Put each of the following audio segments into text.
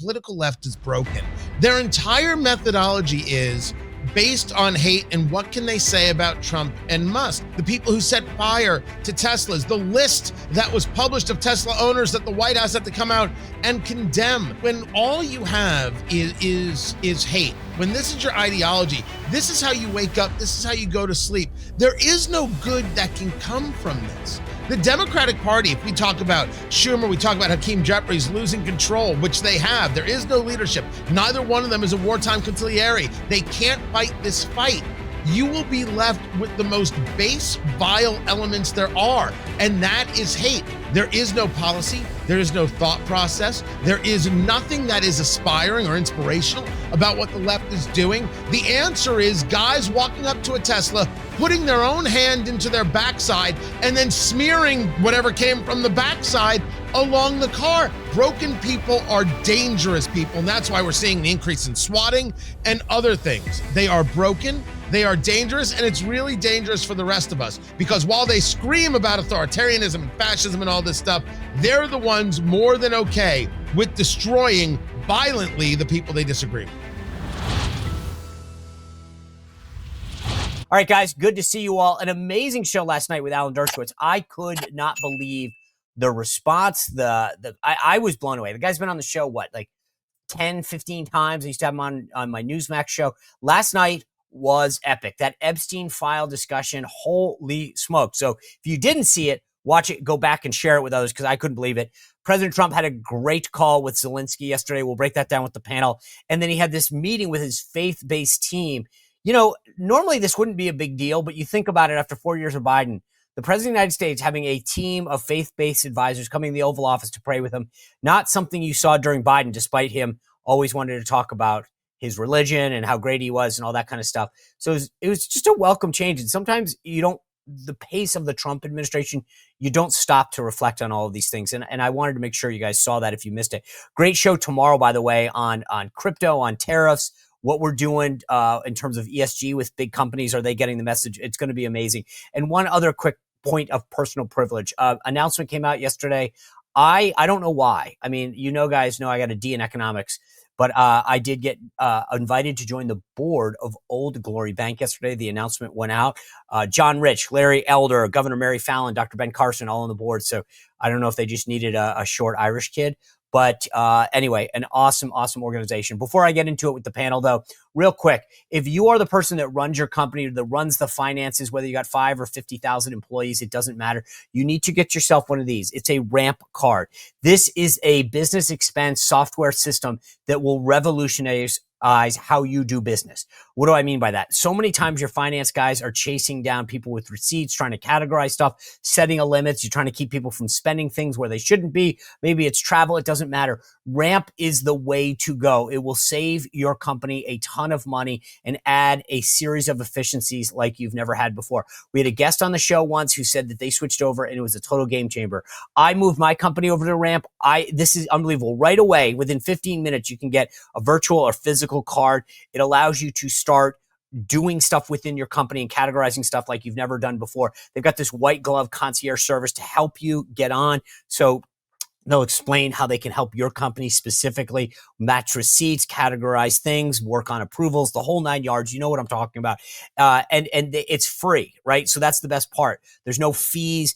political left is broken. Their entire methodology is based on hate and what can they say about Trump and Musk. The people who set fire to Teslas, the list that was published of Tesla owners that the White House had to come out and condemn. When all you have is hate, when this is your ideology, this is how you wake up, this is how you go to sleep. There is no good that can come from this. The Democratic Party, if we talk about Schumer, we talk about Hakeem Jeffries losing control, which they have. There is no leadership. Neither one of them is a wartime consigliere. They can't fight this fight. You will be left with the most base, vile elements there are, and that is hate. There is no policy. There is no thought process. There is nothing that is aspiring or inspirational about what the left is doing. The answer is guys walking up to a Tesla, putting their own hand into their backside, and then smearing whatever came from the backside along the car. Broken people are dangerous people, and that's why we're seeing an increase in swatting and other things. They are broken. They are dangerous, and it's really dangerous for the rest of us because while they scream about authoritarianism and fascism and all this stuff, they're the ones more than okay with destroying violently the people they disagree with. All right, guys, good to see you all. An amazing show last night with Alan Dershowitz. I could not believe the response. I was blown away. The guy's been on the show, like 10, 15 times. I used to have him on my Newsmax show. Last night was epic. That Epstein file discussion, holy smoke. So if you didn't see it, watch it, go back and share it with others because I couldn't believe it. President Trump had a great call with Zelenskyy yesterday. We'll break that down with the panel. And then he had this meeting with his faith-based team. You know, normally this wouldn't be a big deal, but you think about it after 4 years of Biden, the president of the United States having a team of faith-based advisors coming to the Oval Office to pray with him, not something you saw during Biden, despite him always wanting to talk about his religion and how great he was and all that kind of stuff. So it was just a welcome change. And sometimes the pace of the Trump administration, you don't stop to reflect on all of these things. And I wanted to make sure you guys saw that if you missed it. Great show tomorrow, by the way, on crypto, on tariffs, what we're doing in terms of ESG with big companies. Are they getting the message? It's going to be amazing. And one other quick point of personal privilege. Announcement came out yesterday. I don't know why. I mean, guys know I got a D in economics. But I did get invited to join the board of Old Glory Bank yesterday. The announcement went out. John Rich, Larry Elder, Governor Mary Fallon, Dr. Ben Carson, all on the board. So I don't know if they just needed a short Irish kid. But anyway, an awesome, awesome organization. Before I get into it with the panel, though, real quick, if you are the person that runs your company, that runs the finances, whether you got 5 or 50,000 employees, it doesn't matter. You need to get yourself one of these. It's a Ramp card. This is a business expense software system that will revolutionize how you do business. What do I mean by that? So many times your finance guys are chasing down people with receipts, trying to categorize stuff, setting a limits. You're trying to keep people from spending things where they shouldn't be. Maybe it's travel. It doesn't matter. Ramp is the way to go. It will save your company a ton of money and add a series of efficiencies like you've never had before. We had a guest on the show once who said that they switched over and it was a total game changer. I moved my company over to Ramp. This is unbelievable. Right away, within 15 minutes, you can get a virtual or physical card. It allows you to start doing stuff within your company and categorizing stuff like you've never done before. They've got this white glove concierge service to help you get on. So they'll explain how they can help your company specifically match receipts, categorize things, work on approvals, the whole 9 yards. You know what I'm talking about. And it's free, right? So that's the best part. There's no fees.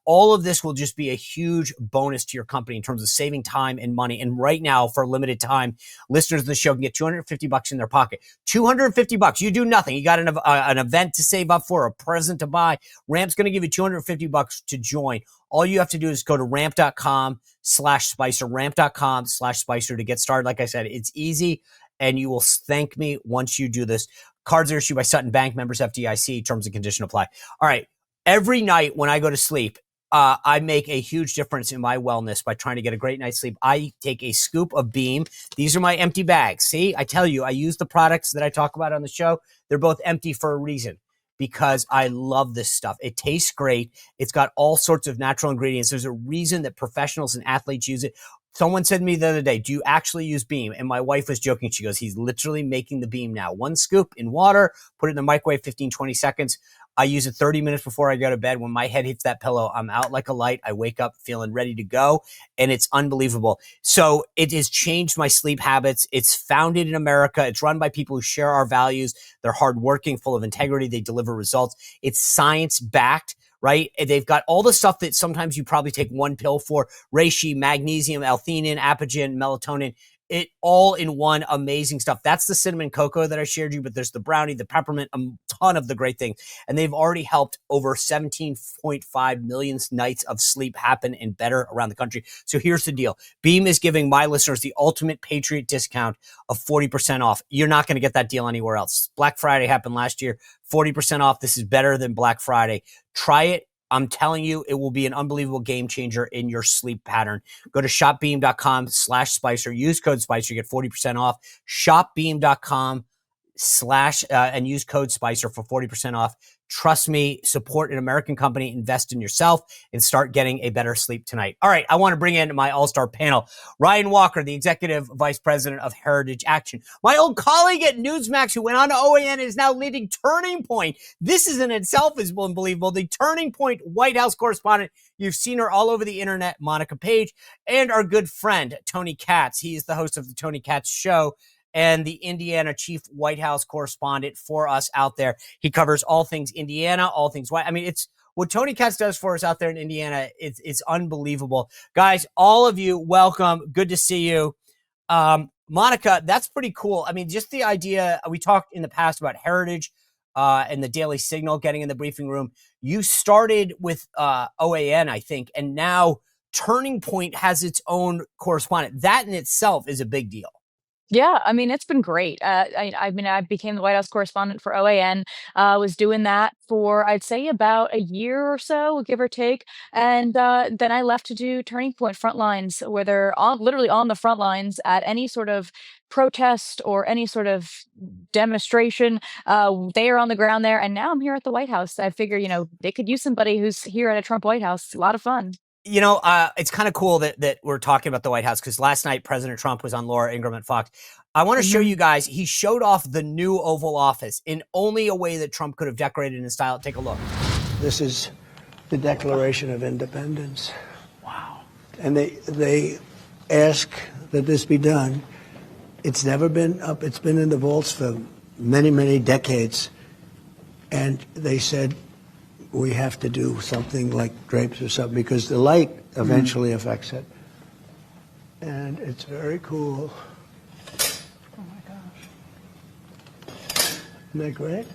All of this will just be a huge bonus to your company in terms of saving time and money. And right now, for a limited time, listeners of the show can get $250 in their pocket. $250. You do nothing. You got an event to save up for, a present to buy. Ramp's going to give you $250 to join. All you have to do is go to ramp.com/Spicer, ramp.com/Spicer to get started. Like I said, it's easy, and you will thank me once you do this. Cards are issued by Sutton Bank, members FDIC, terms and conditions apply. All right. Every night when I go to sleep, I make a huge difference in my wellness by trying to get a great night's sleep. I take a scoop of Beam. These are my empty bags. See, I tell you, I use the products that I talk about on the show. They're both empty for a reason, because I love this stuff. It tastes great. It's got all sorts of natural ingredients. There's a reason that professionals and athletes use it. Someone said to me the other day, do you actually use Beam? And my wife was joking. She goes, he's literally making the Beam now. 1 scoop in water, put it in the microwave, 15, 20 seconds. I use it 30 minutes before I go to bed. When my head hits that pillow, I'm out like a light. I wake up feeling ready to go, and it's unbelievable. So it has changed my sleep habits. It's founded in America. It's run by people who share our values. They're hardworking, full of integrity. They deliver results. It's science-backed. Right? They've got all the stuff that sometimes you probably take one pill for: reishi, magnesium, L-theanine, apigenin, melatonin. It all in one, amazing stuff. That's the cinnamon cocoa that I shared you, but there's the brownie, the peppermint, a ton of the great things. And they've already helped over 17.5 million nights of sleep happen and better around the country. So here's the deal. Beam is giving my listeners the ultimate Patriot discount of 40% off. You're not going to get that deal anywhere else. Black Friday happened last year. 40% off. This is better than Black Friday. Try it. I'm telling you, it will be an unbelievable game changer in your sleep pattern. Go to shopbeam.com/Spicer. Use code Spicer. You get 40% off. Shopbeam.com/ and use code Spicer for 40% off. Trust me, support an American company, invest in yourself, and start getting a better sleep tonight. All right, I want to bring in my all-star panel. Ryan Walker, the Executive Vice President of Heritage Action. My old colleague at Newsmax who went on to OAN and is now leading Turning Point. This is in itself is unbelievable. The Turning Point White House correspondent. You've seen her all over the internet, Monica Page, and our good friend, Tony Katz. He is the host of the Tony Katz Show and the Indiana chief White House correspondent for us out there. He covers all things Indiana, all things white. I mean, it's what Tony Katz does for us out there in Indiana. It's unbelievable. Guys, all of you, welcome. Good to see you. Monica, that's pretty cool. I mean, just the idea, we talked in the past about Heritage and the Daily Signal getting in the briefing room. You started with OAN, I think, and now Turning Point has its own correspondent. That in itself is a big deal. Yeah, I mean, it's been great. I became the White House correspondent for OAN. Was doing that for, I'd say, about a year or so, give or take. And then I left to do Turning Point Frontlines, where they're literally on the front lines at any sort of protest or any sort of demonstration. They are on the ground there. And now I'm here at the White House. I figure, they could use somebody who's here at a Trump White House. A lot of fun. It's kind of cool that we're talking about the White House, because last night President Trump was on Laura Ingraham at Fox. I want to show you guys, he showed off the new Oval Office in only a way that Trump could have decorated in style. Take a look. This is the Declaration of Independence. Wow. And they ask that this be done. It's never been up. It's been in the vaults for many, many decades. And they said, we have to do something like drapes or something, because the light eventually affects it. And it's very cool. Oh my gosh. Isn't that great?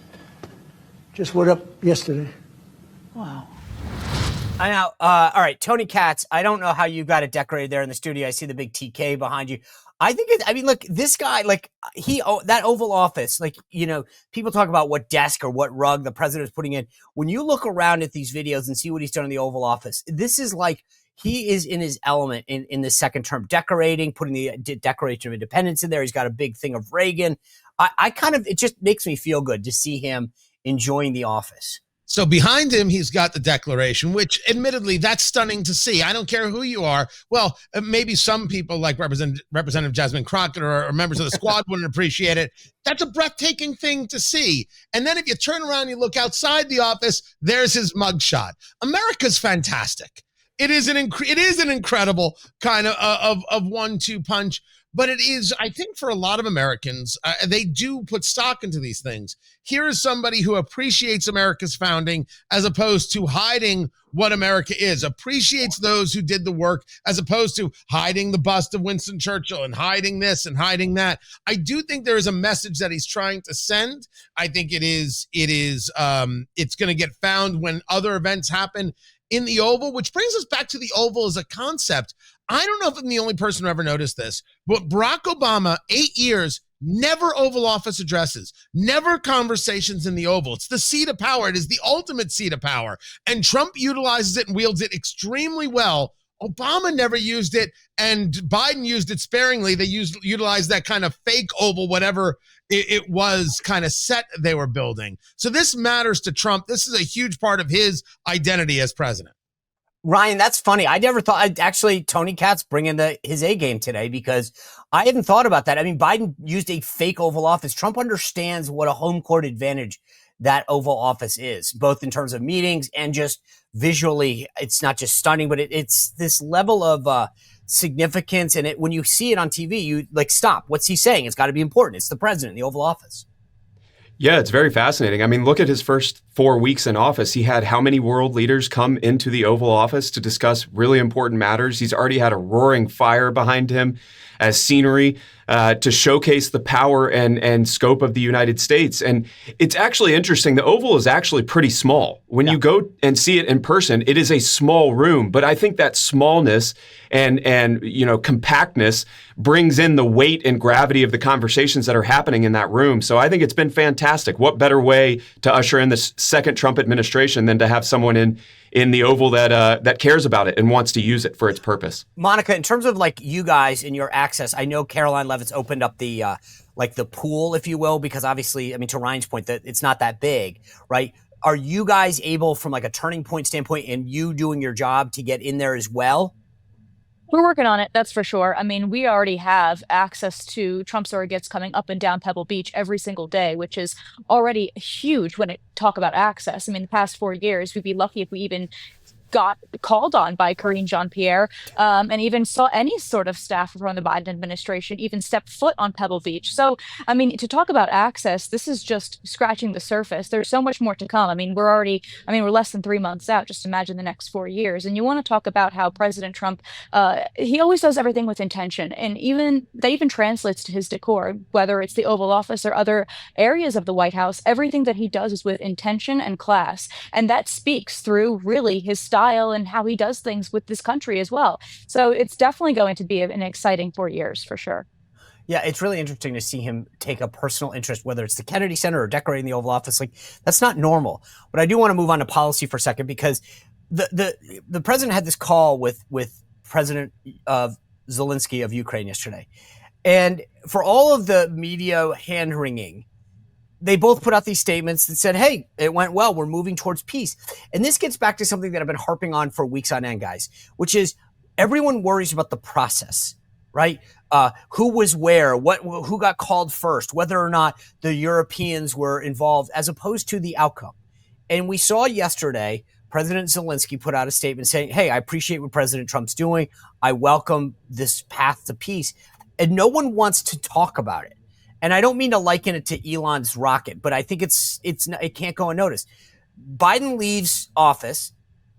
Just went up yesterday. Wow. I know. All right, Tony Katz, I don't know how you got it decorated there in the studio. I see the big TK behind you. Look, this guy, that Oval Office, people talk about what desk or what rug the president is putting in. When you look around at these videos and see what he's done in the Oval Office, this is like he is in his element in the second term, decorating, putting the Declaration of Independence in there. He's got a big thing of Reagan. It just makes me feel good to see him enjoying the office. So behind him, he's got the Declaration, which admittedly, that's stunning to see. I don't care who you are. Well, maybe some people like Representative Jasmine Crockett or members of the squad wouldn't appreciate it. That's a breathtaking thing to see. And then if you turn around and you look outside the office, there's his mugshot. America's fantastic. It is an incredible kind of 1-2 punch. But it is, I think, for a lot of Americans, they do put stock into these things. Here is somebody who appreciates America's founding as opposed to hiding what America is, appreciates those who did the work as opposed to hiding the bust of Winston Churchill and hiding this and hiding that. I do think there is a message that he's trying to send. I think it's going to get found when other events happen in the Oval, which brings us back to the Oval as a concept. I don't know if I'm the only person who ever noticed this, but Barack Obama, 8 years, never Oval Office addresses, never conversations in the Oval. It's the seat of power. It is the ultimate seat of power. And Trump utilizes it and wields it extremely well. Obama never used it, and Biden used it sparingly. They utilized that kind of fake Oval, whatever it was, kind of set they were building. So this matters to Trump. This is a huge part of his identity as president. Ryan, that's funny. I never thought actually Tony Katz bringing his A game today, because I hadn't thought about that. I mean, Biden used a fake Oval Office. Trump understands what a home court advantage that Oval Office is, both in terms of meetings and just visually. It's not just stunning, but it's this level of significance. And when you see it on TV, you like, stop. What's he saying? It's got to be important. It's the president, the Oval Office. Yeah, it's very fascinating. I mean, look at his first 4 weeks in office. He had how many world leaders come into the Oval Office to discuss really important matters? He's already had a roaring fire behind him as scenery to showcase the power and scope of the United States. And it's actually interesting. The Oval is actually pretty small. When you go and see it in person, it is a small room. But I think that smallness and compactness brings in the weight and gravity of the conversations that are happening in that room. So I think it's been fantastic. What better way to usher in the second Trump administration than to have someone in the Oval that cares about it and wants to use it for its purpose. Monica, in terms of like you guys and your access, I know Caroline Leavitt's opened up the the pool, if you will, because obviously, I mean, to Ryan's point, that it's not that big, right? Are you guys able, from like a Turning Point standpoint, and you doing your job, to get in there as well? We're working on it, that's for sure. I mean, we already have access to Trump surrogates coming up and down Pebble Beach every single day, which is already huge when it talk about access. I mean, the past 4 years, we'd be lucky if we even got called on by Karine Jean-Pierre, and even saw any sort of staff from the Biden administration even step foot on Pebble Beach. So, I mean, to talk about access, this is just scratching the surface. There's so much more to come. I mean, we're less than 3 months out. Just imagine the next 4 years. And you want to talk about how President Trump, he always does everything with intention. And that even translates to his decor, whether it's the Oval Office or other areas of the White House. Everything that he does is with intention and class. And that speaks through really his style and how he does things with this country as well. So it's definitely going to be an exciting 4 years for sure. Yeah, it's really interesting to see him take a personal interest, whether it's the Kennedy Center or decorating the Oval Office. Like, that's not normal. But I do want to move on to policy for a second, because the president had this call with President Zelenskyy of Ukraine yesterday. And for all of the media hand-wringing, they both put out these statements that said, hey, it went well. We're moving towards peace. And this gets back to something that I've been harping on for weeks on end, guys, which is everyone worries about the process, right? Who was where, who got called first, whether or not the Europeans were involved, as opposed to the outcome. And we saw yesterday, President Zelenskyy put out a statement saying, hey, I appreciate what President Trump's doing. I welcome this path to peace. And no one wants to talk about it. And I don't mean to liken it to Elon's rocket, but I think it can't go unnoticed. Biden leaves office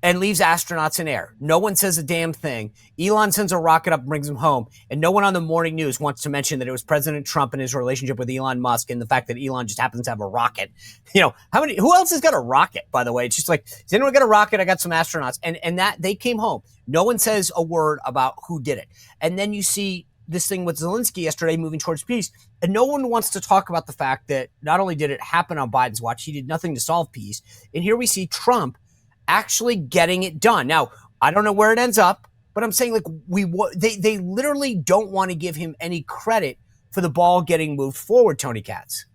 and leaves astronauts in air. No one says a damn thing. Elon sends a rocket up and brings them home. And no one on the morning news wants to mention that it was President Trump and his relationship with Elon Musk and the fact that Elon just happens to have a rocket. You know, who else has got a rocket, by the way? It's just like, does anyone got a rocket? I got some astronauts. And that they came home. No one says a word about who did it. And then you see this thing with Zelenskyy yesterday moving towards peace. And no one wants to talk about the fact that not only did it happen on Biden's watch, he did nothing to solve peace. And here we see Trump actually getting it done. Now, I don't know where it ends up, but I'm saying, like, they literally don't want to give him any credit for the ball getting moved forward, Tony Katz.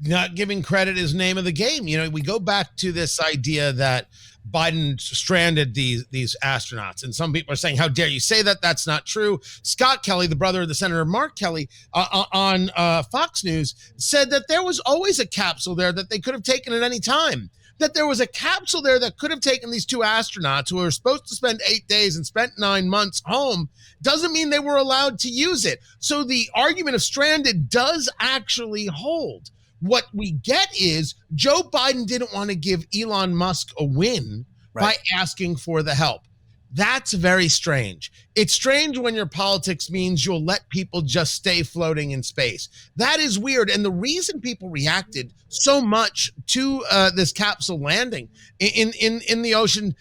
Not giving credit is name of the game. You know, we go back to this idea that Biden stranded these astronauts, and some people are saying, how dare you say that? That's not true. Scott Kelly, the brother of the Senator Mark Kelly, on Fox News, said that there was always a capsule there that they could have taken at any time. That there was a capsule there that could have taken these two astronauts who were supposed to spend 8 days and spent 9 months home, doesn't mean they were allowed to use it. So the argument of stranded does actually hold. What we get is Joe Biden didn't want to give Elon Musk a win by asking for the help. That's very strange. It's strange when your politics means you'll let people just stay floating in space. That is weird. And the reason people reacted so much to this capsule landing in the ocean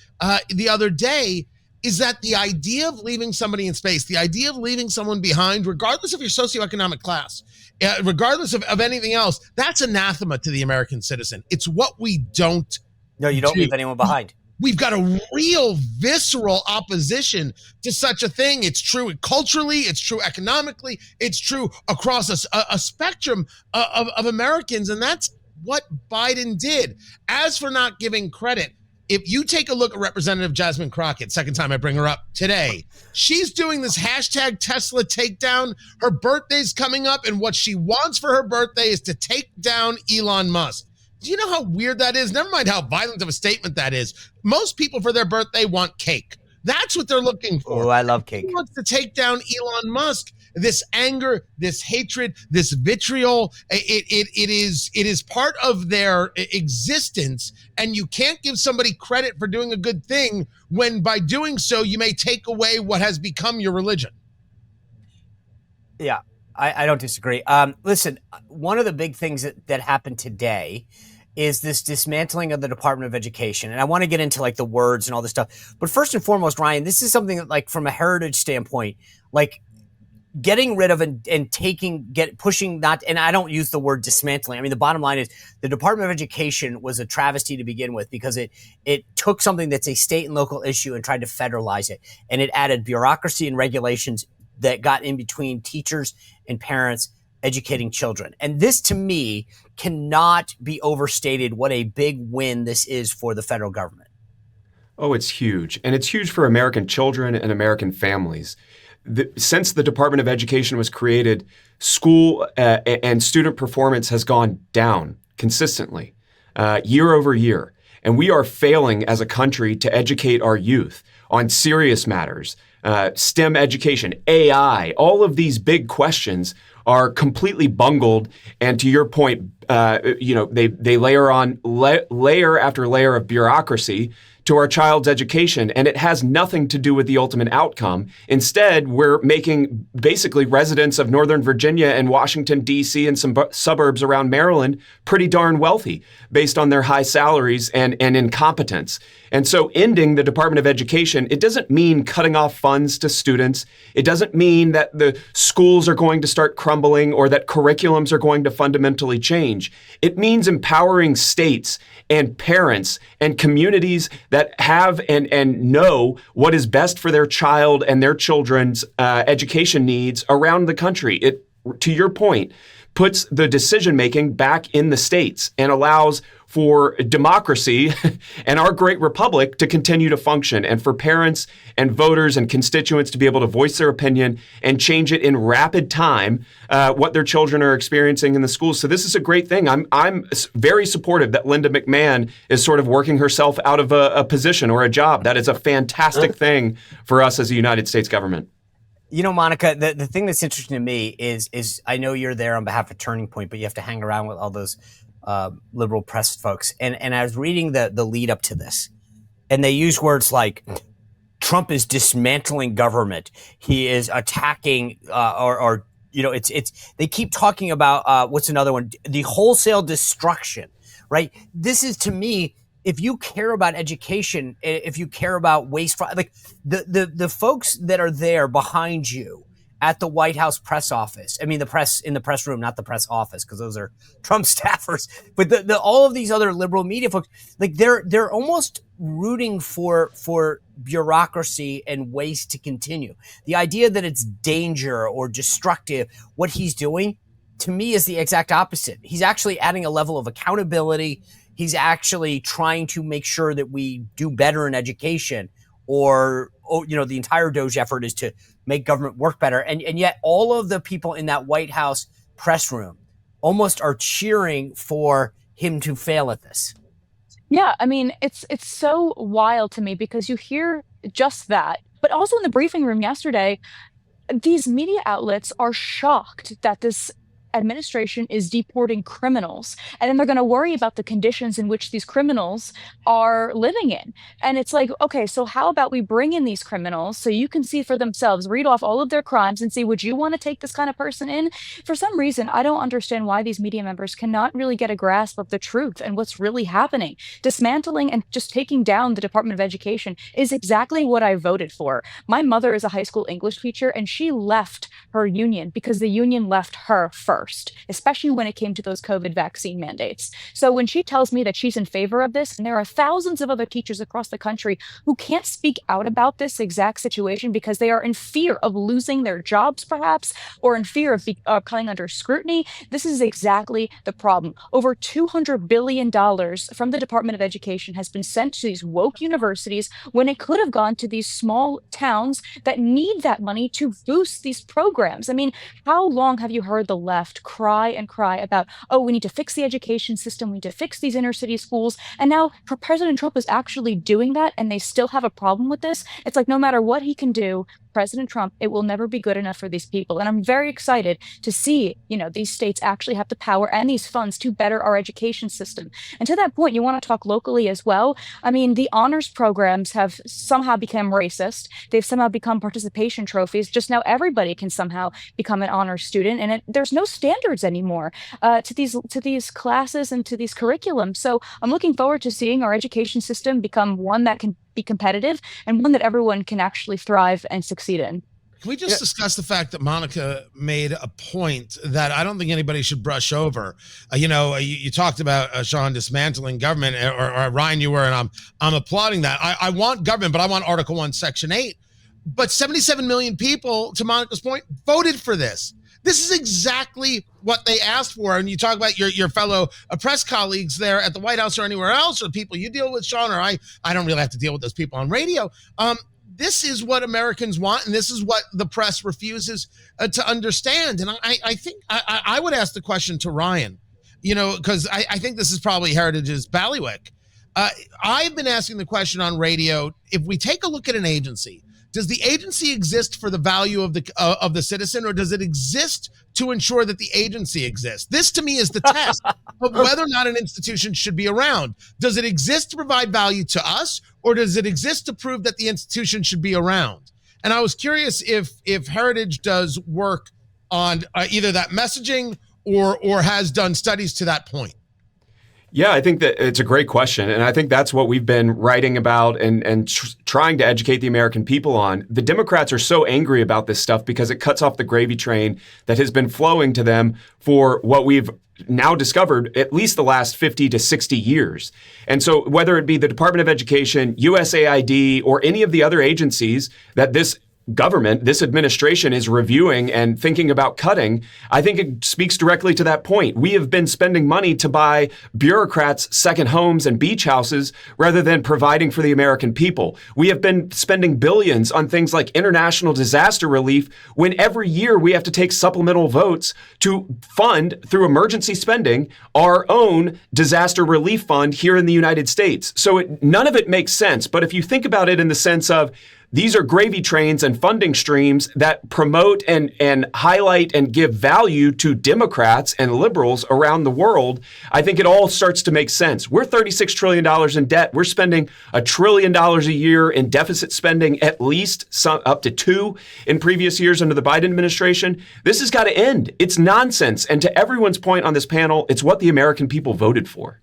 the other day is that the idea of leaving somebody in space, the idea of leaving someone behind, regardless of your socioeconomic class, regardless of anything else, that's anathema to the American citizen. It's what we don't No, you don't leave anyone behind. We've got a real visceral opposition to such a thing. It's true culturally, it's true economically, it's true across a spectrum of Americans, and that's what Biden did. As for not giving credit, if you take a look at Representative Jasmine Crockett, second time I bring her up today, she's doing this hashtag Tesla takedown. Her birthday's coming up, and what she wants for her birthday is to take down Elon Musk. Do you know how weird that is? Never mind how violent of a statement that is. Most people for their birthday want cake. That's what they're looking for. Oh, I love cake. She wants to take down Elon Musk. This anger, this hatred, this vitriol, it is part of their existence. And you can't give somebody credit for doing a good thing when by doing so, you may take away what has become your religion. Yeah, I don't disagree. Listen, one of the big things that happened today is this dismantling of the Department of Education. And I want to get into like the words and all this stuff. But first and foremost, Ryan, this is something that, like, from a heritage standpoint, like getting rid of and pushing not, and I don't use the word dismantling. I mean, the bottom line is the Department of Education was a travesty to begin with because it took something that's a state and local issue and tried to federalize it. And it added bureaucracy and regulations that got in between teachers and parents educating children. And this, to me, cannot be overstated what a big win this is for the federal government. Oh, it's huge. And it's huge for American children and American families. Since the Department of Education was created, school and student performance has gone down consistently, year over year. And we are failing as a country to educate our youth on serious matters, STEM education, AI, all of these big questions are completely bungled. And to your point, they layer on layer after layer of bureaucracy to our child's education, and it has nothing to do with the ultimate outcome. Instead, we're making basically residents of Northern Virginia and Washington, D.C. and some suburbs around Maryland pretty darn wealthy based on their high salaries and incompetence. And so ending the Department of Education, it doesn't mean cutting off funds to students. It doesn't mean that the schools are going to start crumbling or that curriculums are going to fundamentally change. It means empowering states and parents and communities that have and know what is best for their child and their children's education needs around the country. It, to your point, puts the decision-making back in the states and allows for democracy and our great republic to continue to function, and for parents and voters and constituents to be able to voice their opinion and change it in rapid time, what their children are experiencing in the schools. So this is a great thing. I'm very supportive that Linda McMahon is sort of working herself out of a position or a job. That is a fantastic thing for us as a United States government. You know, Monica, the thing that's interesting to me is I know you're there on behalf of Turning Point, but you have to hang around with all those liberal press folks. And I was reading the lead up to this, and they use words like Trump is dismantling government. He is attacking they keep talking about what's another one? The wholesale destruction, right? This is, to me, if you care about education, if you care about waste, like the folks that are there behind you at the White House press office, I mean, the press in the press room, not the press office, because those are Trump staffers, but all of these other liberal media folks, like they're almost rooting for bureaucracy and waste to continue. The idea that it's danger or destructive, what he's doing, to me, is the exact opposite. He's actually adding a level of accountability. He's actually trying to make sure that we do better in education, or the entire Doge effort is to make government work better. And yet all of the people in that White House press room almost are cheering for him to fail at this. Yeah, I mean, it's so wild to me because you hear just that, but also in the briefing room yesterday, these media outlets are shocked that this administration is deporting criminals, and then they're going to worry about the conditions in which these criminals are living in. And it's like, okay, so how about we bring in these criminals so you can see for themselves, read off all of their crimes and see, would you want to take this kind of person in? For some reason, I don't understand why these media members cannot really get a grasp of the truth and what's really happening. Dismantling and just taking down the Department of Education is exactly what I voted for. My mother is a high school English teacher, and she left her union because the union left her first. first, especially when it came to those COVID vaccine mandates. So when she tells me that she's in favor of this, and there are thousands of other teachers across the country who can't speak out about this exact situation because they are in fear of losing their jobs, perhaps, or in fear of coming under scrutiny, this is exactly the problem. Over $200 billion from the Department of Education has been sent to these woke universities when it could have gone to these small towns that need that money to boost these programs. I mean, how long have you heard the left cry and cry about, oh, we need to fix the education system, we need to fix these inner city schools, and now President Trump is actually doing that, and they still have a problem with this? It's like no matter what he can do, President Trump, it will never be good enough for these people. And I'm very excited to see, these states actually have the power and these funds to better our education system. And to that point, you want to talk locally as well. I mean, the honors programs have somehow become racist. They've somehow become participation trophies. Just now everybody can somehow become an honors student. And there's no standards anymore to these classes and to these curriculums. So I'm looking forward to seeing our education system become one that can be competitive and one that everyone can actually thrive and succeed in. Can we just discuss the fact that Monica made a point that I don't think anybody should brush over? You talked about Sean dismantling government, or Ryan, you were, and I'm applauding that. I want government, but I want Article 1, Section 8. But 77 million people, to Monica's point, voted for this. This is exactly what they asked for. And you talk about your fellow press colleagues there at the White House or anywhere else, or people you deal with, Sean, or I don't really have to deal with those people on radio. This is what Americans want, and this is what the press refuses to understand. And I think I would ask the question to Ryan, because I think this is probably Heritage's bailiwick. I've been asking the question on radio, if we take a look at an agency, does the agency exist for the value of the citizen, or does it exist to ensure that the agency exists? This, to me, is the test of whether or not an institution should be around. Does it exist to provide value to us, or does it exist to prove that the institution should be around? And I was curious if Heritage does work on either that messaging or has done studies to that point. Yeah, I think that it's a great question. And I think that's what we've been writing about and trying to educate the American people on. The Democrats are so angry about this stuff because it cuts off the gravy train that has been flowing to them for what we've now discovered at least the last 50 to 60 years. And so whether it be the Department of Education, USAID, or any of the other agencies that this government, this administration is reviewing and thinking about cutting, I think it speaks directly to that point. We have been spending money to buy bureaucrats second homes and beach houses rather than providing for the American people. We have been spending billions on things like international disaster relief when every year we have to take supplemental votes to fund through emergency spending our own disaster relief fund here in the United States. So none of it makes sense. But if you think about it in the sense of these are gravy trains and funding streams that promote and highlight and give value to Democrats and liberals around the world, I think it all starts to make sense. We're $36 trillion in debt. We're spending $1 trillion a year in deficit spending, at least up to $2 trillion in previous years under the Biden administration. This has got to end. It's nonsense. And to everyone's point on this panel, it's what the American people voted for.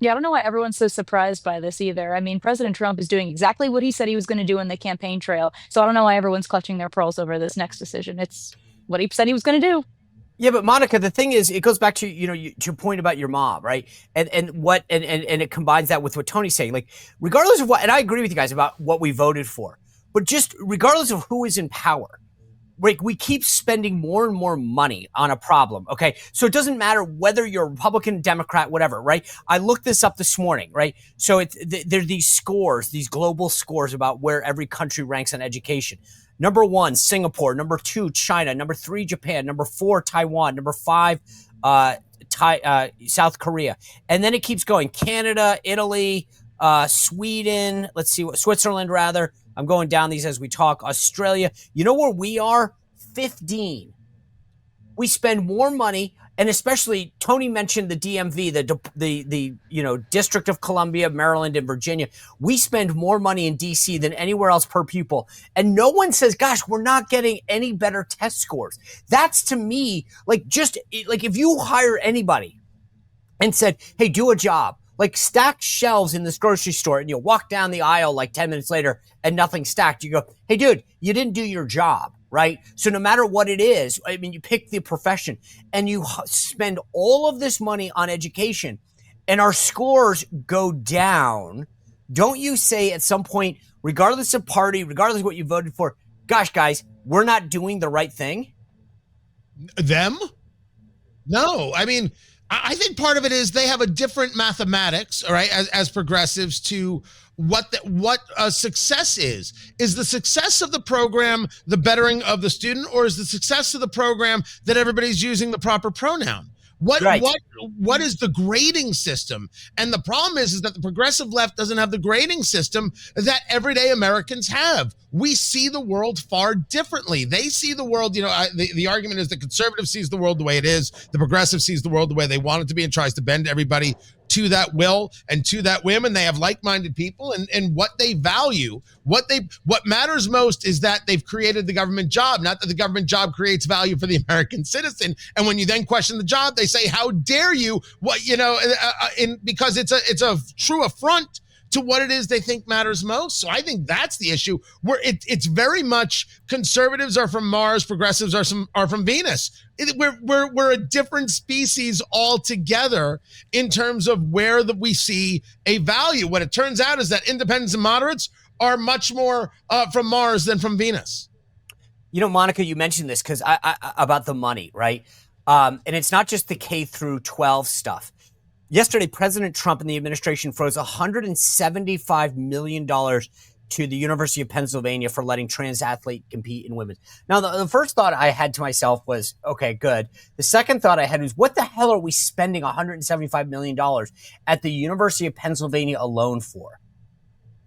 Yeah, I don't know why everyone's so surprised by this either. I mean, President Trump is doing exactly what he said he was going to do in the campaign trail. So I don't know why everyone's clutching their pearls over this next decision. It's what he said he was going to do. Yeah, but Monica, the thing is, it goes back to your point about your mom, right? And it combines that with what Tony's saying. Like, regardless of what, and I agree with you guys about what we voted for, but just regardless of who is in power, we keep spending more and more money on a problem, okay? So it doesn't matter whether you're Republican, Democrat, whatever, right? I looked this up this morning, right? So there are these scores, these global scores about where every country ranks on education. Number 1, Singapore. Number 2, China. Number 3, Japan. Number 4, Taiwan. Number 5, South Korea. And then it keeps going. Canada, Italy, Sweden, Switzerland rather. I'm going down these as we talk. Australia. You know where we are? 15. We spend more money, and especially Tony mentioned the DMV, the District of Columbia, Maryland, and Virginia. We spend more money in D.C. than anywhere else per pupil, and no one says, "Gosh, we're not getting any better test scores." That's to me like if you hire anybody and said, "Hey, do a job." Like stack shelves in this grocery store and walk down the aisle like 10 minutes later and nothing's stacked. You go, hey, dude, you didn't do your job. right? So no matter what it is, I mean, you pick the profession and you spend all of this money on education and our scores go down. Don't you say at some point, regardless of party, regardless of what you voted for, gosh, guys, we're not doing the right thing? Them? No, I mean, I think part of it is they have a different mathematics, all right, as progressives to what success is. Is the success of the program the bettering of the student, or is the success of the program that everybody's using the proper pronoun? What is the grading system? And the problem is that the progressive left doesn't have the grading system that everyday Americans have. We see the world far differently. They see the world, the argument is the conservative sees the world the way it is. The progressive sees the world the way they want it to be and tries to bend everybody to that will and to that whim. And they have like-minded people and what they value. What matters most is that they've created the government job, not that the government job creates value for the American citizen. And when you then question the job, they say, how dare you? Because it's a true affront to what it is they think matters most. So I think that's the issue, where it's very much conservatives are from Mars, progressives are from Venus. We're a different species altogether in terms of where we see a value. What it turns out is that independents and moderates are much more from Mars than from Venus. Monica, you mentioned this because I about the money, right? And it's not just the K through 12 stuff. Yesterday, President Trump and the administration froze $175 million to the University of Pennsylvania for letting trans athletes compete in women's. Now, the first thought I had to myself was, okay, good. The second thought I had was, what the hell are we spending $175 million at the University of Pennsylvania alone for?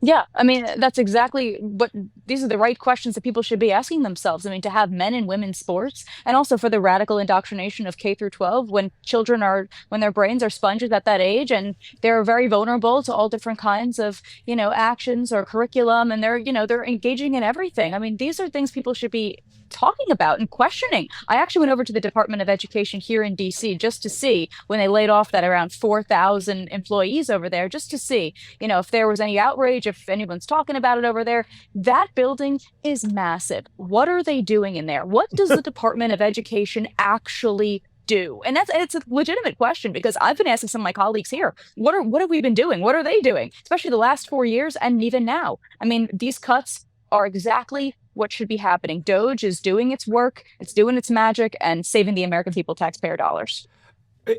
Yeah, I mean, that's exactly what these are the right questions that people should be asking themselves. I mean, to have men and women's sports, and also for the radical indoctrination of K through 12 when their brains are sponges at that age and they're very vulnerable to all different kinds of, actions or curriculum, and they're engaging in everything. I mean, these are things people should be talking about and questioning. I actually went over to the Department of Education here in D.C. just to see when they laid off that around 4,000 employees over there, just to see, if there was any outrage, if anyone's talking about it over there. That building is massive. What are they doing in there? What does the Department of Education actually do? And it's a legitimate question, because I've been asking some of my colleagues here, what have we been doing? What are they doing? Especially the last 4 years and even now. I mean, these cuts are exactly what should be happening. Doge is doing its work, it's doing its magic, and saving the American people taxpayer dollars.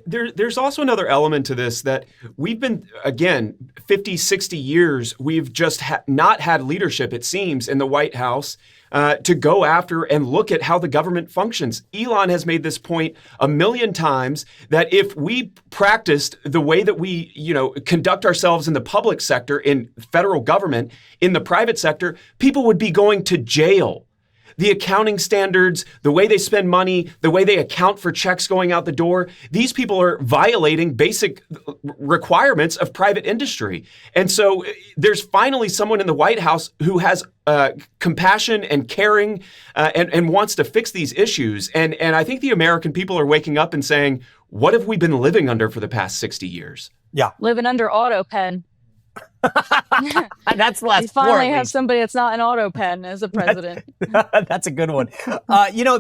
There's also another element to this that we've been, again, 50, 60 years, we've just not had leadership, it seems, in the White House to go after and look at how the government functions. Elon has made this point a million times that if we practiced the way that we, conduct ourselves in the public sector, in federal government, in the private sector, people would be going to jail. The accounting standards, the way they spend money, the way they account for checks going out the door, these people are violating basic requirements of private industry. And so there's finally someone in the White House who has compassion and caring and wants to fix these issues. And I think the American people are waking up and saying, what have we been living under for the past 60 years? Yeah. Living under auto pen. That's the last. You finally have somebody that's not an auto pen as a president. That's a good one.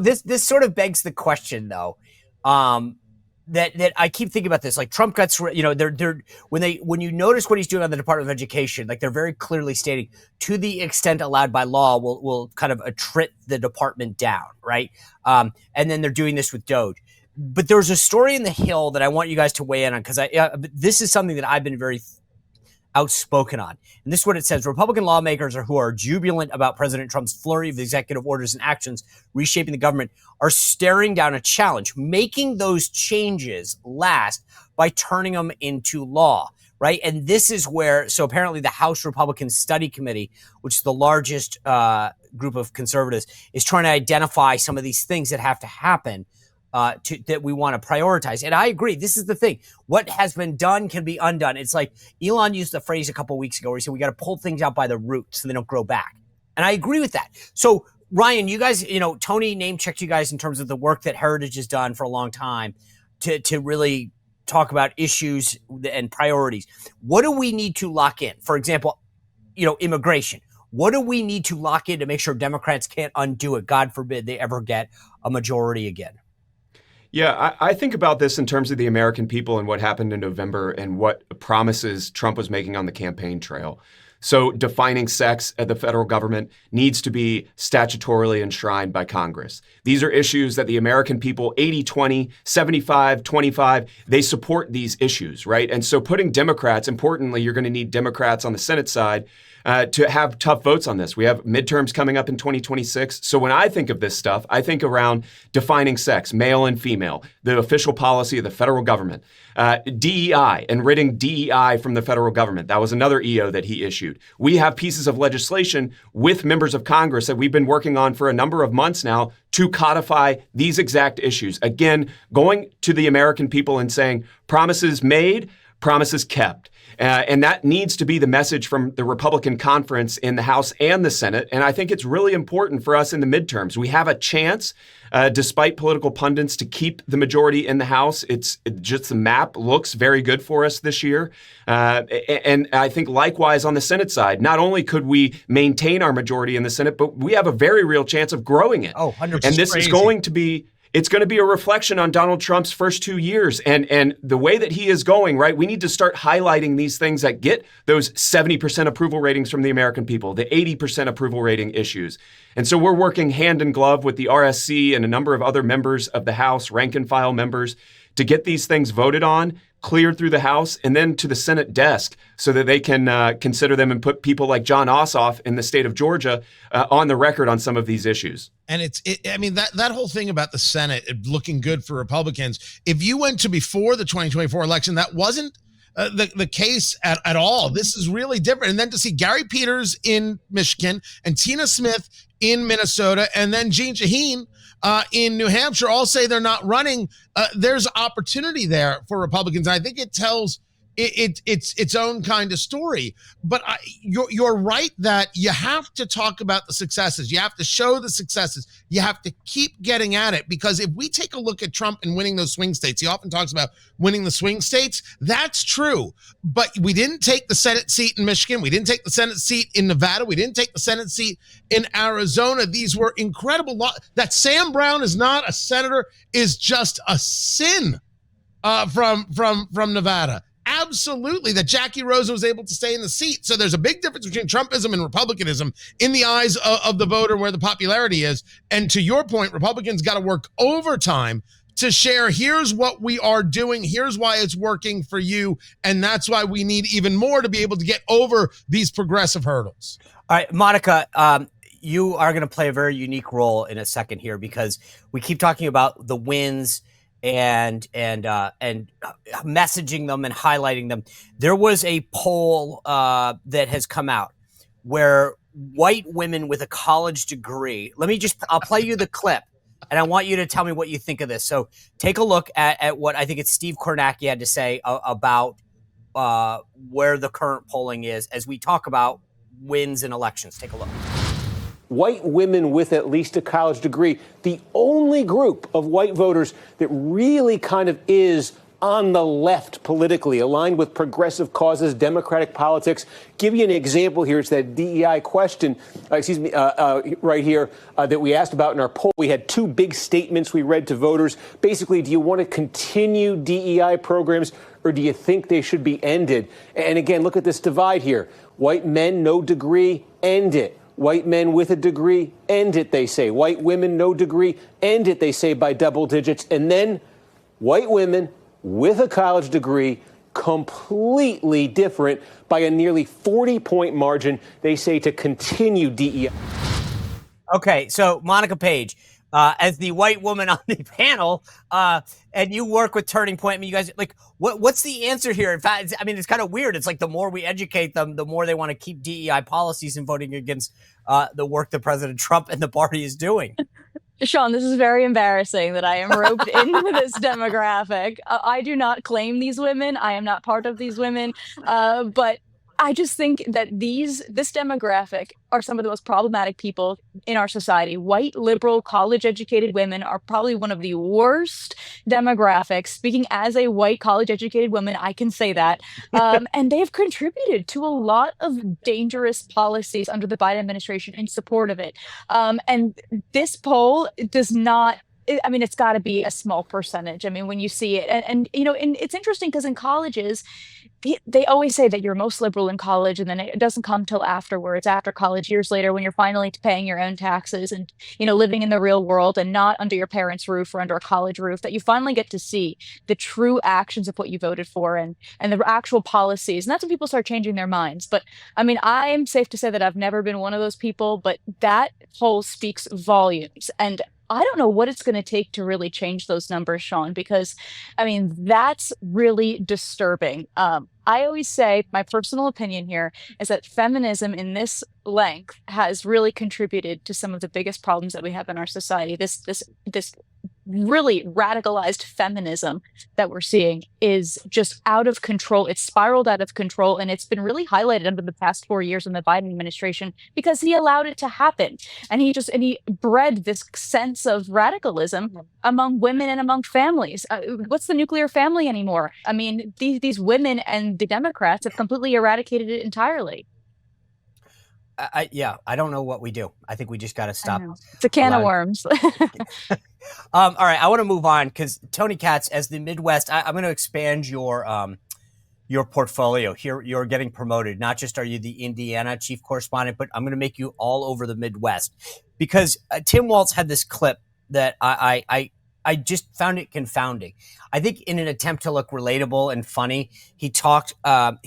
This sort of begs the question, though, that I keep thinking about this. Like Trump gets, when you notice what he's doing on the Department of Education, like they're very clearly stating, to the extent allowed by law, will kind of attrit the department down, right? And then they're doing this with Doge. But there's a story in the Hill that I want you guys to weigh in on, because this is something that I've been very outspoken on. And this is what it says. Republican lawmakers who are jubilant about President Trump's flurry of executive orders and actions reshaping the government are staring down a challenge, making those changes last by turning them into law, right? And this is where, so apparently the House Republican Study Committee, which is the largest group of conservatives, is trying to identify some of these things that have to happen that we want to prioritize. And I agree. This is the thing. What has been done can be undone. It's like Elon used the phrase a couple of weeks ago where he said, we got to pull things out by the roots so they don't grow back. And I agree with that. So Ryan, you guys, Tony name checked you guys in terms of the work that Heritage has done for a long time to really talk about issues and priorities. What do we need to lock in? For example, immigration. What do we need to lock in to make sure Democrats can't undo it? God forbid they ever get a majority again. Yeah, I think about this in terms of the American people and what happened in November and what promises Trump was making on the campaign trail. So defining sex at the federal government needs to be statutorily enshrined by Congress. These are issues that the American people, 80-20, 75-25, they support these issues, right? And so putting Democrats, importantly, you're going to need Democrats on the Senate side to have tough votes on this. We have midterms coming up in 2026. So when I think of this stuff, I think around defining sex, male and female, the official policy of the federal government, DEI, and ridding DEI from the federal government. That was another EO that he issued. We have pieces of legislation with members of Congress that we've been working on for a number of months now to codify these exact issues. Again, going to the American people and saying promises made, promises kept. And that needs to be the message from the Republican conference in the House and the Senate. And I think it's really important for us in the midterms. We have a chance, despite political pundits, to keep the majority in the House. It just the map looks very good for us this year. And I think likewise on the Senate side, not only could we maintain our majority in the Senate, but we have a very real chance of growing it. Oh, 100%. And this is going to be... It's going to be a reflection on Donald Trump's first 2 years and the way that he is going, right? We need to start highlighting these things that get those 70% approval ratings from the American people, the 80% approval rating issues. And so we're working hand in glove with the RSC and a number of other members of the House, rank and file members, to get these things voted on, cleared through the House, and then to the Senate desk so that they can consider them and put people like John Ossoff in the state of Georgia on the record on some of these issues. And I mean, that whole thing about the Senate looking good for Republicans, if you went to before the 2024 election, that wasn't the case at all. This is really different. And then to see Gary Peters in Michigan and Tina Smith in Minnesota and then Jeanne Shaheen in New Hampshire all say they're not running, there's opportunity there for Republicans. And I think it tells it's its own kind of story. But you're right that you have to talk about the successes. You have to show the successes. You have to keep getting at it, because if we take a look at Trump and winning those swing states, he often talks about winning the swing states. That's true. But we didn't take the Senate seat in Michigan. We didn't take the Senate seat in Nevada. We didn't take the Senate seat in Arizona. These were incredible. That Sam Brown is not a senator is just a sin from Nevada. Absolutely, that Jackie Rosen was able to stay in the seat. So there's a big difference between Trumpism and Republicanism in the eyes of the voter, where the popularity is. And to your point, Republicans got to work overtime to share, here's what we are doing, here's why it's working for you, and that's why we need even more to be able to get over these progressive hurdles. All right, Monica, you are going to play a very unique role in a second here, because we keep talking about the wins and messaging them and highlighting them. There was a poll that has come out where white women with a college degree, I'll play you the clip, and I want you to tell me what you think of this. So take a look at what I think it's Steve Kornacki had to say about where the current polling is as we talk about wins in elections. Take a look. White women with at least a college degree, the only group of white voters that really kind of is on the left politically, aligned with progressive causes, democratic politics. Give you an example here. It's that DEI question, right here, that we asked about in our poll. We had two big statements we read to voters. Basically, do you want to continue DEI programs, or do you think they should be ended? And again, look at this divide here. White men, no degree, end it. White men with a degree, end it, they say. White women, no degree, end it, they say, by double digits. And then white women with a college degree, completely different by a nearly 40-point margin, they say, to continue DEI. Okay, so Monica Page, as the white woman on the panel, and you work with Turning Point. I mean, you guys, like, what's the answer here? In fact, it's kind of weird. It's like the more we educate them, the more they want to keep DEI policies and voting against the work that President Trump and the party is doing. Sean, this is very embarrassing that I am roped into this demographic. I do not claim these women. I am not part of these women. But I just think that this demographic are some of the most problematic people in our society. White, liberal, college-educated women are probably one of the worst demographics. Speaking as a white, college-educated woman, I can say that. And they've contributed to a lot of dangerous policies under the Biden administration in support of it. And this poll does not. I mean, it's got to be a small percentage. I mean, when you see it, and it's interesting because in colleges, they always say that you're most liberal in college, and then it doesn't come till afterwards, after college, years later, when you're finally paying your own taxes and living in the real world and not under your parents' roof or under a college roof, that you finally get to see the true actions of what you voted for and the actual policies. And that's when people start changing their minds. But I mean, I'm safe to say that I've never been one of those people, but that poll speaks volumes. And I don't know what it's going to take to really change those numbers, Sean, because I mean, that's really disturbing. I always say my personal opinion here is that feminism in this length has really contributed to some of the biggest problems that we have in our society. This really radicalized feminism that we're seeing is just out of control. It's spiraled out of control, and it's been really highlighted under the past 4 years in the Biden administration because he allowed it to happen. And he bred this sense of radicalism among women and among families. What's the nuclear family anymore? I mean, these women and the Democrats have completely eradicated it entirely. I don't know what we do. I think we just got to stop. It's a can of worms. All right, I want to move on because Tony Katz, as the Midwest, I'm going to expand your portfolio. Here, you're getting promoted. Not just are you the Indiana chief correspondent, but I'm going to make you all over the Midwest because Tim Walz had this clip that I just found it confounding. I think in an attempt to look relatable and funny, he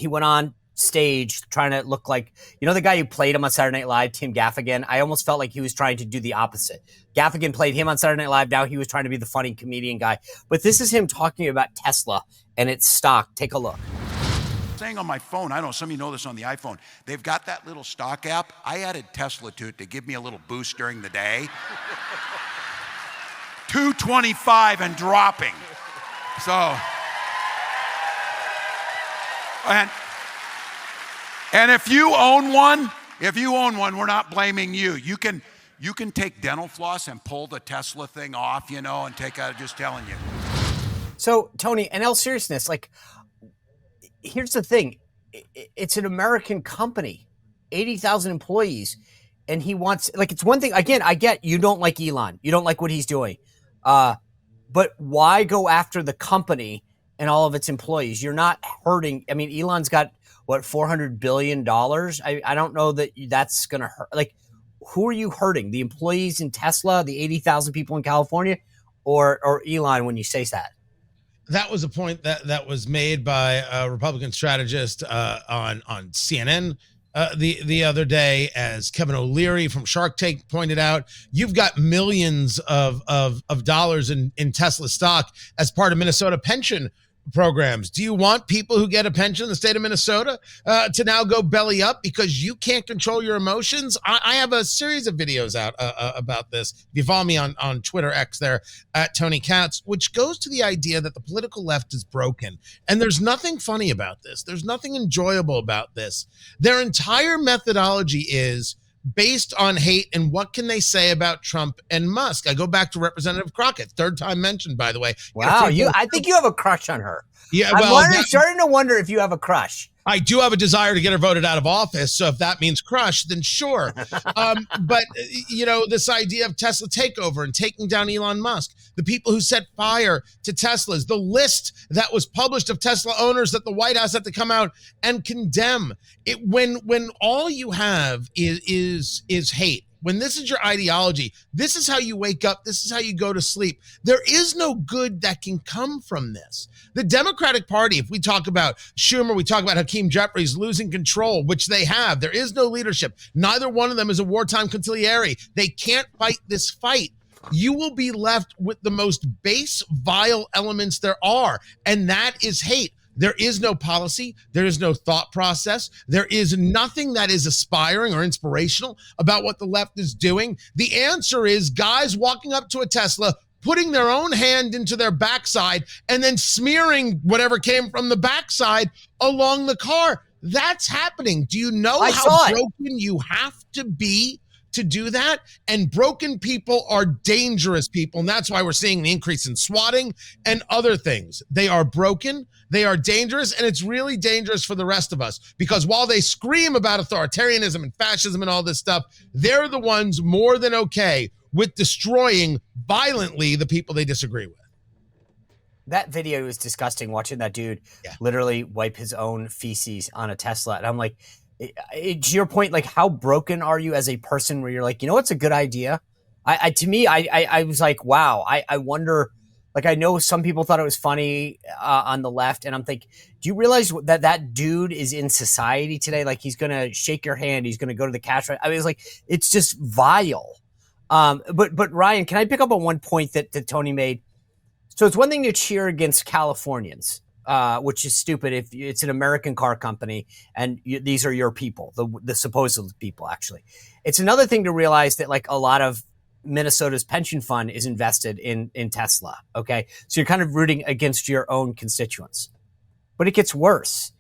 went on stage trying to look like, the guy who played him on Saturday Night Live, Tim Gaffigan. I almost felt like he was trying to do the opposite. Gaffigan played him on Saturday Night Live. Now he was trying to be the funny comedian guy. But this is him talking about Tesla and its stock. Take a look. Saying on my phone, I don't know, some of you know this on the iPhone, they've got that little stock app. I added Tesla to it to give me a little boost during the day. 225 and dropping. So, and if you own one, we're not blaming you. You can take dental floss and pull the Tesla thing off, and take out, just telling you. So, Tony, in all seriousness, here's the thing. It's an American company, 80,000 employees, and he wants, it's one thing, again, I get you don't like Elon. You don't like what he's doing. But why go after the company and all of its employees? You're not hurting. I mean, Elon's got, $400 billion? I don't know that that's going to hurt. Who are you hurting? The employees in Tesla, the 80,000 people in California, or Elon when you say that? That was a point that was made by a Republican strategist on CNN the other day, as Kevin O'Leary from Shark Tank pointed out. You've got millions of dollars in Tesla stock as part of Minnesota pension programs. Do you want people who get a pension in the state of Minnesota to now go belly up because you can't control your emotions? I have a series of videos out about this. If you follow me on Twitter, X there, at Tony Katz, which goes to the idea that the political left is broken. And there's nothing funny about this. There's nothing enjoyable about this. Their entire methodology is based on hate and what can they say about Trump and Musk. I go back to Representative Crockett, third time mentioned, by the way. Wow, I think you have a crush on her. Yeah, I'm starting to wonder if you have a crush. I do have a desire to get her voted out of office, so if that means crush, then sure. But, this idea of Tesla takeover and taking down Elon Musk, the people who set fire to Teslas, the list that was published of Tesla owners that the White House had to come out and condemn. When all you have is hate, when this is your ideology, this is how you wake up, this is how you go to sleep. There is no good that can come from this. The Democratic Party, if we talk about Schumer, we talk about Hakeem Jeffries losing control, which they have. There is no leadership. Neither one of them is a wartime consigliere. They can't fight this fight. You will be left with the most base, vile elements there are, and that is hate. There is no policy. There is no thought process. There is nothing that is aspiring or inspirational about what the left is doing. The answer is guys walking up to a Tesla, putting their own hand into their backside, and then smearing whatever came from the backside along the car. That's happening. Do you know I how saw it. broken you have to be to do that? And broken people are dangerous people. And that's why we're seeing the increase in swatting and other things. They are broken, they are dangerous, and it's really dangerous for the rest of us. Because while they scream about authoritarianism and fascism and all this stuff, they're the ones more than okay with destroying violently the people they disagree with. That video was disgusting, watching that dude literally wipe his own feces on a Tesla. And I'm like, to your point, like, how broken are you as a person where you're like, you know what's a good idea? To me, I was like, wow, I wonder, like, I know some people thought it was funny on the left, and I'm thinking, do you realize that that dude is in society today? Like, he's going to shake your hand, he's going to go to the cash register. I mean, it's like, it's just vile. But Ryan, can I pick up on one point that Tony made? So it's one thing to cheer against Californians, which is stupid if it's an American car company and these are your people, the supposed people, actually. It's another thing to realize that, like, a lot of Minnesota's pension fund is invested in Tesla, okay? So you're kind of rooting against your own constituents. But it gets worse.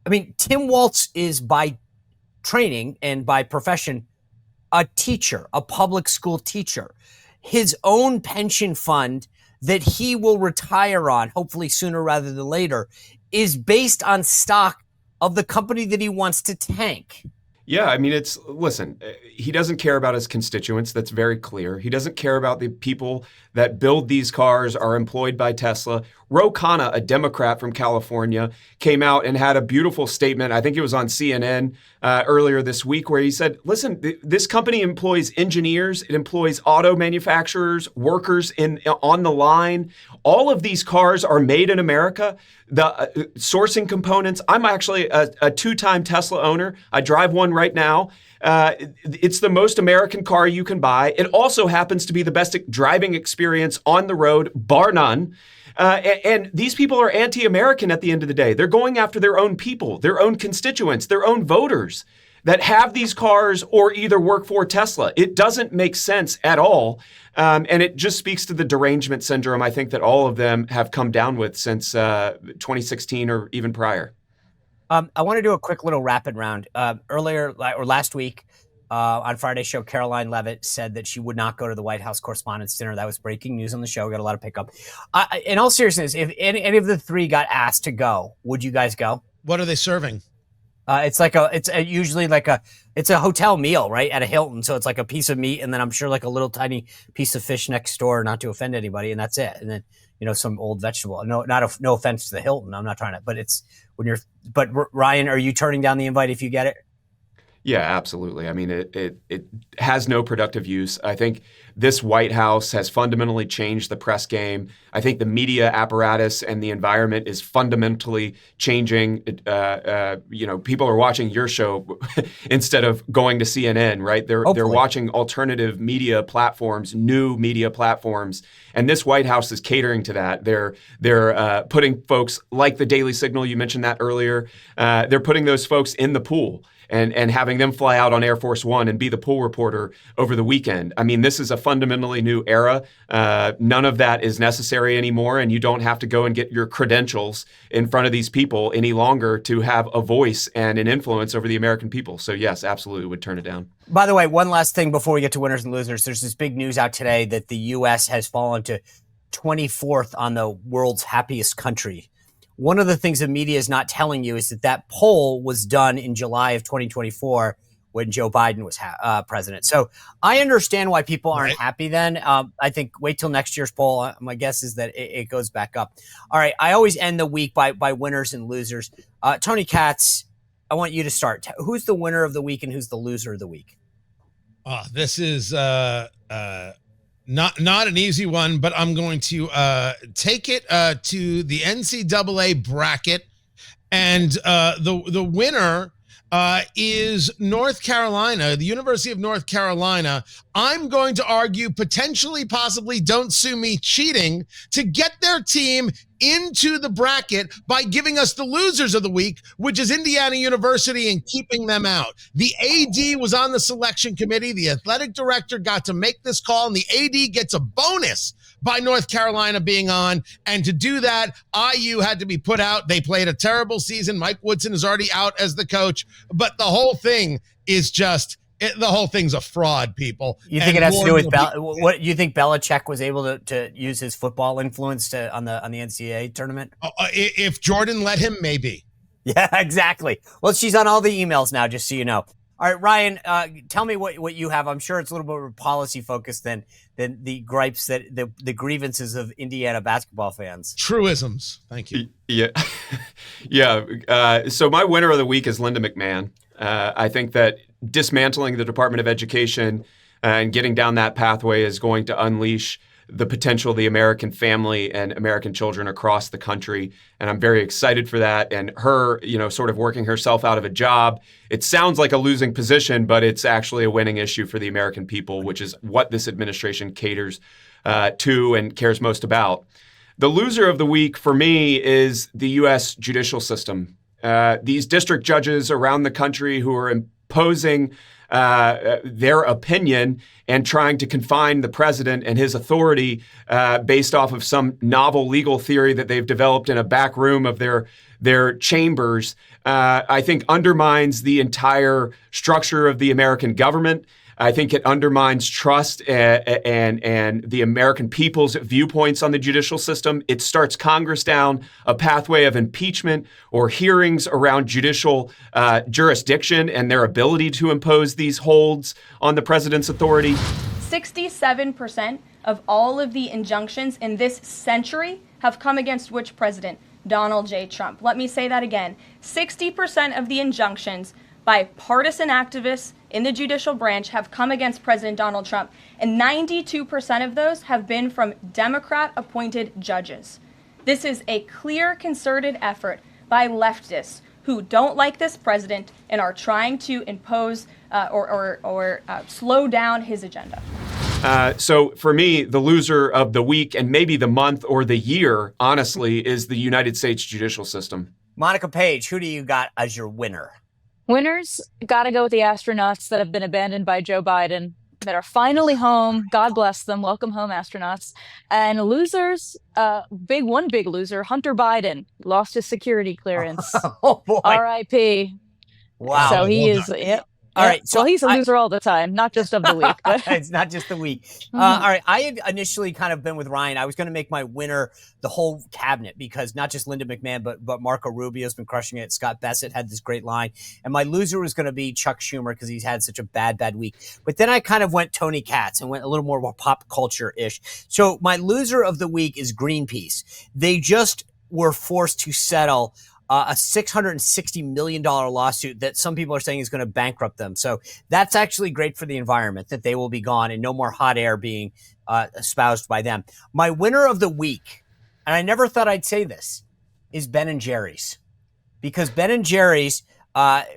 I mean, Tim Walz is, by training and by profession, a teacher, a public school teacher. His own pension fund that he will retire on, hopefully sooner rather than later, is based on stock of the company that he wants to tank. Yeah, I mean, listen, he doesn't care about his constituents. That's very clear. He doesn't care about the people that build these cars, are employed by Tesla. Ro Khanna, a Democrat from California, came out and had a beautiful statement. I think it was on CNN earlier this week, where he said, listen, this company employs engineers. It employs auto manufacturers, workers on the line. All of these cars are made in America. The sourcing components. I'm actually a two-time Tesla owner. I drive one right now. It's the most American car you can buy. It also happens to be the best driving experience on the road, bar none. And these people are anti-American at the end of the day. They're going after their own people, their own constituents, their own voters that have these cars or either work for Tesla. It doesn't make sense at all. And it just speaks to the derangement syndrome, I think, that all of them have come down with since 2016 or even prior. I want to do a quick little rapid round. Earlier, or last week, on Friday's show, Caroline Leavitt said that she would not go to the White House Correspondents' Dinner. That was breaking news on the show. Got a lot of pickup. In all seriousness, if any of the three got asked to go, would you guys go? What are they serving? It's usually it's a hotel meal, right, at a Hilton. So it's like a piece of meat, and then I'm sure like a little tiny piece of fish next door, not to offend anybody, and that's it. And then, you know, some old vegetable. No offense to the Hilton. I'm not trying to, but it's when you're. But Ryan, are you turning down the invite if you get it? Yeah, absolutely. I mean, it has no productive use. I think this White House has fundamentally changed the press game. I think the media apparatus and the environment is fundamentally changing. People are watching your show instead of going to CNN, right? They're watching alternative media platforms, new media platforms, and this White House is catering to that. They're putting folks like the Daily Signal, you mentioned that earlier. They're putting those folks in the pool and having them fly out on Air Force One and be the pool reporter over the weekend. I mean, this is a fundamentally new era. None of that is necessary anymore, and you don't have to go and get your credentials in front of these people any longer to have a voice and an influence over the American people. So yes, absolutely would turn it down. By the way, one last thing before we get to winners and losers. There's this big news out today that the U.S. has fallen to 24th on the world's happiest country. One of the things the media is not telling you is that poll was done in July of 2024 when Joe Biden was president. So I understand why people aren't happy then. I think wait till next year's poll. My guess is that it goes back up. All right. I always end the week by winners and losers. Tony Katz, I want you to start. Who's the winner of the week and who's the loser of the week? This is not an easy one, but I'm going to take it to the NCAA bracket, and the winner is North Carolina, the University of North Carolina. I'm going to argue potentially, possibly, don't sue me, cheating to get their team into the bracket by giving us the losers of the week, which is Indiana University, and keeping them out. The AD was on the selection committee. The athletic director got to make this call, and the AD gets a bonus by North Carolina being on. And to do that, IU had to be put out. They played a terrible season. Mike Woodson is already out as the coach. But the whole thing is just, the whole thing's a fraud, people. You think it has to do with what you think Belichick was able to use his football influence on the NCAA tournament? If Jordan let him, maybe. Yeah, exactly. Well, she's on all the emails now, just so you know. All right, Ryan, tell me what you have. I'm sure it's a little bit more policy focused than the gripes that the grievances of Indiana basketball fans. Truisms. Thank you. Yeah. Yeah. So my winner of the week is Linda McMahon. I think that dismantling the Department of Education and getting down that pathway is going to unleash the potential of the American family and American children across the country. And I'm very excited for that. And her, sort of working herself out of a job. It sounds like a losing position, but it's actually a winning issue for the American people, which is what this administration caters to and cares most about. The loser of the week for me is the U.S. judicial system. These district judges around the country who are imposing their opinion and trying to confine the president and his authority based off of some novel legal theory that they've developed in a back room of their chambers, I think undermines the entire structure of the American government. I think it undermines trust and the American people's viewpoints on the judicial system. It starts Congress down a pathway of impeachment or hearings around judicial jurisdiction and their ability to impose these holds on the president's authority. 67% of all of the injunctions in this century have come against which president? Donald J. Trump. Let me say that again. 60% of the injunctions by partisan activists in the judicial branch have come against President Donald Trump, and 92% of those have been from Democrat-appointed judges. This is a clear, concerted effort by leftists who don't like this president and are trying to impose or slow down his agenda. So for me, the loser of the week and maybe the month or the year, honestly, is the United States judicial system. Monica Page, who do you got as your winner? Winners, got to go with the astronauts that have been abandoned by Joe Biden, that are finally home. God bless them. Welcome home, astronauts. And losers, one big loser, Hunter Biden, lost his security clearance. Oh, boy. R.I.P. Wow. So he is, yep. All right. So he's a loser all the time, not just of the week. But. It's not just the week. All right. I had initially kind of been with Ryan. I was going to make my winner the whole cabinet because not just Linda McMahon, but Marco Rubio's been crushing it. Scott Bassett had this great line. And my loser was going to be Chuck Schumer because he's had such a bad week. But then I kind of went Tony Katz and went a little more pop culture-ish. So my loser of the week is Greenpeace. They just were forced to settle a $660 million lawsuit that some people are saying is going to bankrupt them. So that's actually great for the environment that they will be gone and no more hot air being espoused by them. My winner of the week, and I never thought I'd say this, is Ben & Jerry's. Because Ben & Jerry's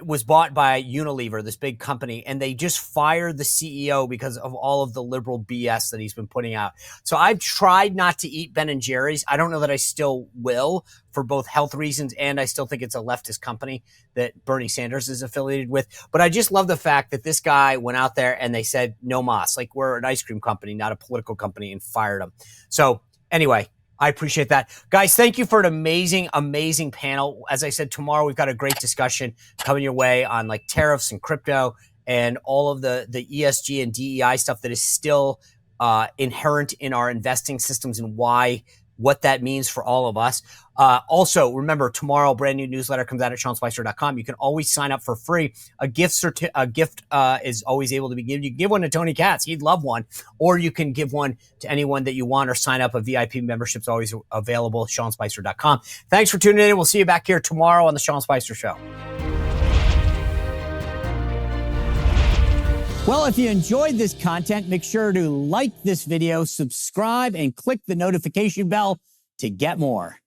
was bought by Unilever, this big company, and they just fired the CEO because of all of the liberal BS that he's been putting out. So I've tried not to eat Ben & Jerry's. I don't know that I still will for both health reasons, and I still think it's a leftist company that Bernie Sanders is affiliated with. But I just love the fact that this guy went out there and they said, no mas, like we're an ice cream company, not a political company, and fired him. So anyway, I appreciate that. Guys, thank you for an amazing, amazing panel. As I said, tomorrow we've got a great discussion coming your way on like tariffs and crypto and all of the ESG and DEI stuff that is still inherent in our investing systems and what that means for all of us. Also, remember, tomorrow, brand new newsletter comes out at SeanSpicer.com. You can always sign up for free. A gift is always able to be given. You can give one to Tony Katz. He'd love one. Or you can give one to anyone that you want or sign up. A VIP membership is always available at SeanSpicer.com. Thanks for tuning in. We'll see you back here tomorrow on The Sean Spicer Show. Well, if you enjoyed this content, make sure to like this video, subscribe, and click the notification bell to get more.